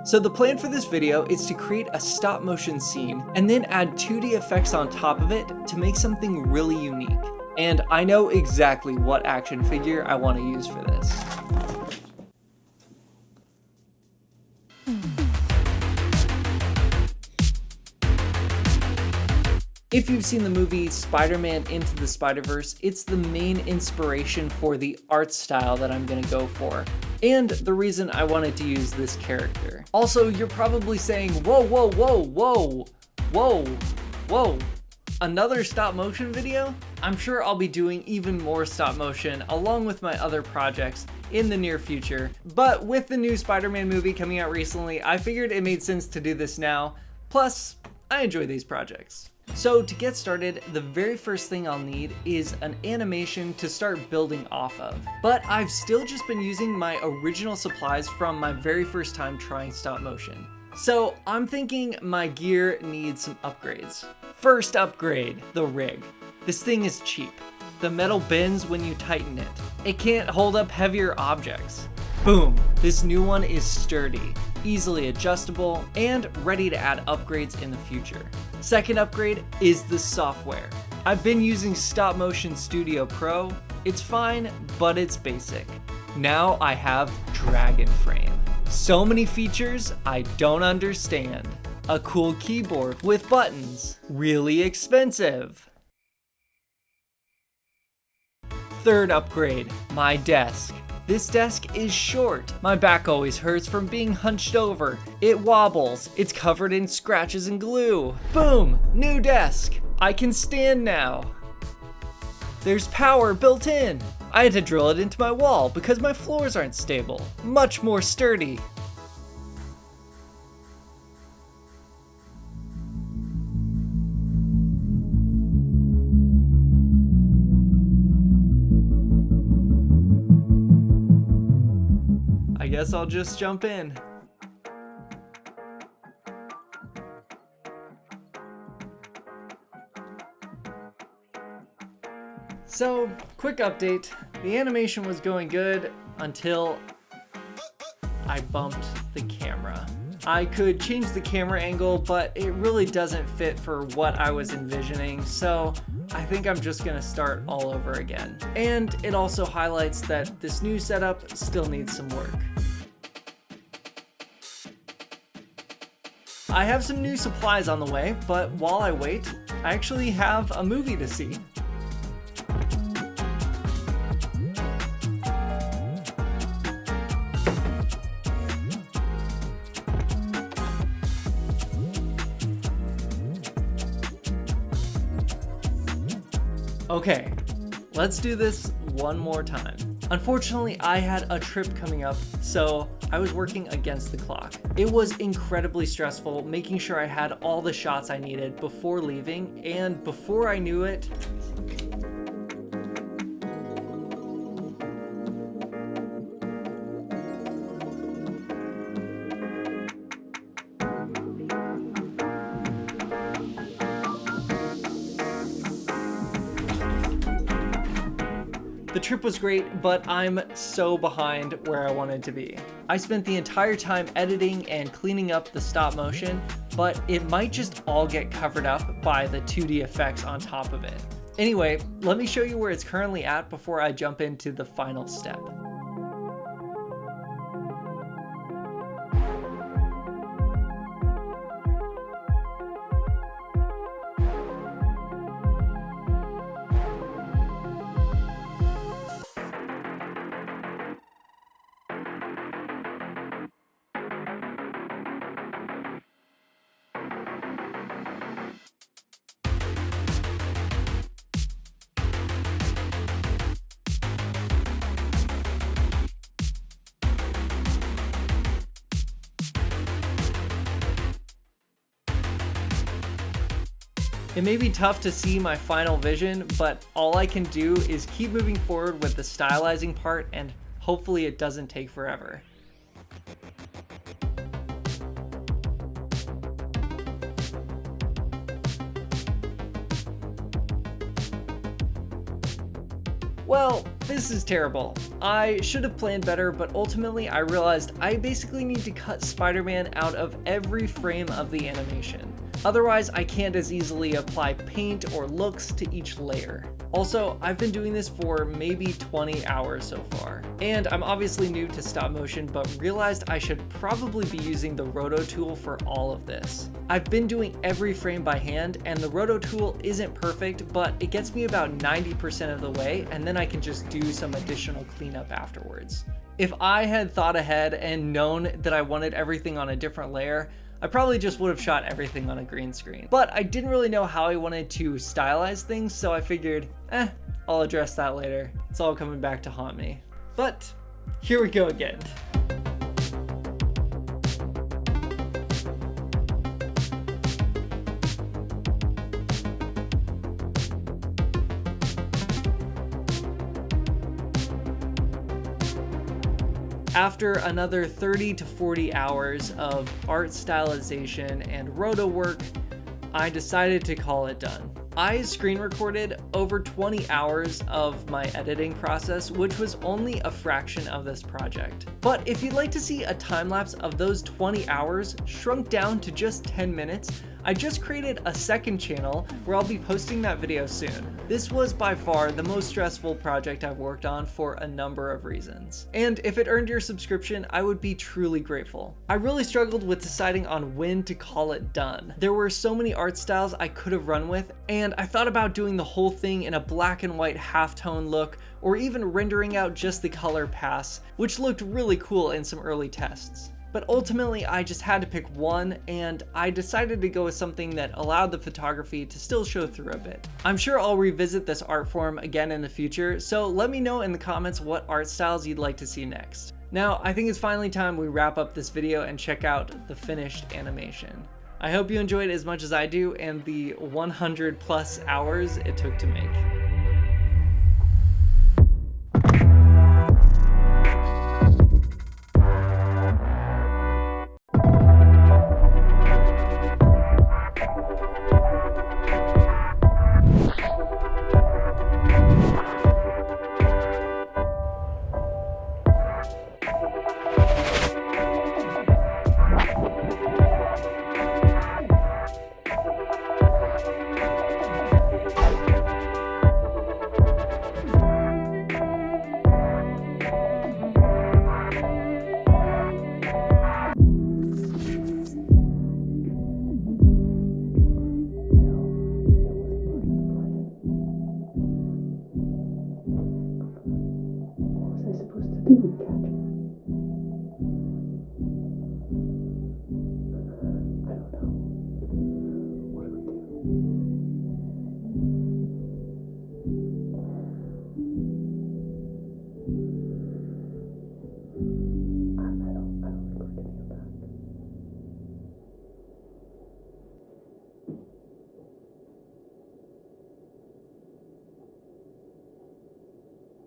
So the plan for this video is to create a stop motion scene and then add 2D effects on top of it to make something really unique. And I know exactly what action figure I want to use for this. If you've seen the movie Spider-Man Into the Spider-Verse, it's the main inspiration for the art style that I'm gonna go for, and the reason I wanted to use this character. Also, you're probably saying, whoa, whoa, whoa, whoa, whoa, whoa, another stop motion video? I'm sure I'll be doing even more stop motion along with my other projects in the near future, but with the new Spider-Man movie coming out recently, I figured it made sense to do this now, plus I enjoy these projects. So to get started, the very first thing I'll need is an animation to start building off of. But I've still just been using my original supplies from my very first time trying stop motion. So I'm thinking my gear needs some upgrades. First upgrade, the rig. This thing is cheap. The metal bends when you tighten it. It can't hold up heavier objects. Boom, this new one is sturdy, easily adjustable, and ready to add upgrades in the future. Second upgrade is the software. I've been using Stop Motion Studio Pro. It's fine, but it's basic. Now I have Dragon Frame. So many features I don't understand. A cool keyboard with buttons. Really expensive. Third upgrade, my desk. This desk is short. My back always hurts from being hunched over. It wobbles. It's covered in scratches and glue. Boom! New desk. I can stand now. There's power built in. I had to drill it into my wall because my floors aren't stable. Much more sturdy. I guess I'll just jump in. So, quick update. The animation was going good until I bumped the camera. I could change the camera angle, but it really doesn't fit for what I was envisioning, so I think I'm just gonna start all over again. And it also highlights that this new setup still needs some work. I have some new supplies on the way, but while I wait, I actually have a movie to see. Okay, let's do this one more time. Unfortunately, I had a trip coming up, so I was working against the clock. It was incredibly stressful making sure I had all the shots I needed before leaving, and before I knew it, the trip was great, but I'm so behind where I wanted to be. I spent the entire time editing and cleaning up the stop motion, but it might just all get covered up by the 2D effects on top of it. Anyway, let me show you where it's currently at before I jump into the final step. It may be tough to see my final vision, but all I can do is keep moving forward with the stylizing part, and hopefully it doesn't take forever. Well, This is terrible. I should have planned better, but ultimately I realized I basically need to cut Spider-Man out of every frame of the animation. Otherwise, I can't as easily apply paint or looks to each layer. Also, I've been doing this for maybe 20 hours so far. And I'm obviously new to stop motion, but realized I should probably be using the Roto tool for all of this. I've been doing every frame by hand, and the Roto tool isn't perfect, but it gets me about 90% of the way, and then I can just do some additional cleanup afterwards. If I had thought ahead and known that I wanted everything on a different layer, I probably just would have shot everything on a green screen. But I didn't really know how I wanted to stylize things, so I figured, I'll address that later. It's all coming back to haunt me. But here we go again. After another 30 to 40 hours of art stylization and roto work, I decided to call it done. I screen recorded over 20 hours of my editing process, which was only a fraction of this project. But if you'd like to see a time lapse of those 20 hours shrunk down to just 10 minutes, I just created a second channel where I'll be posting that video soon. This was by far the most stressful project I've worked on for a number of reasons. And if it earned your subscription, I would be truly grateful. I really struggled with deciding on when to call it done. There were so many art styles I could have run with, and I thought about doing the whole thing in a black and white halftone look, or even rendering out just the color pass, which looked really cool in some early tests. But ultimately, I just had to pick one, and I decided to go with something that allowed the photography to still show through a bit. I'm sure I'll revisit this art form again in the future, so let me know in the comments what art styles you'd like to see next. Now, I think it's finally time we wrap up this video and check out the finished animation. I hope you enjoyed as much as I do and the 100+ hours it took to make.